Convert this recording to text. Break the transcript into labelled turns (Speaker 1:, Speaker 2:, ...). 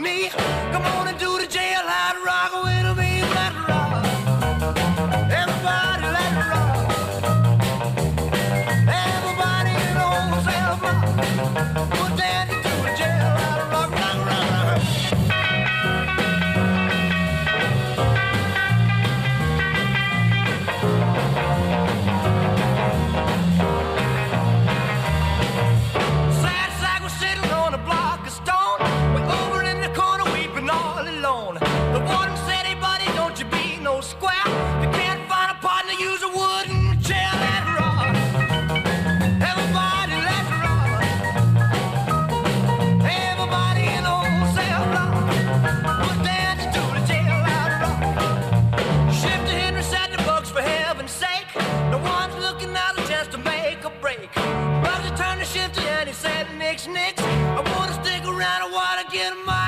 Speaker 1: me. Come on and do the jailhouse rock with me. Let it rock. Everybody let it rock. Everybody in the whole cell block. Put down to the jailhouse rock, rock, rock, rock. Sad sack was sitting on a block of stone. We're over in the corner weeping all alone. The warden said, hey buddy, don't you be no square. If you can't find a partner, use a wooden chair. Let it rock. Everybody let it rock. Everybody in the whole cell block. Put dance to the jailhouse rock. Shifty Henry said the bugs for heaven's sake. No one's looking out a chance to make a break. Bugsy turned to Shifty and he said, nix, nix. I wanna stick around, I wanna get my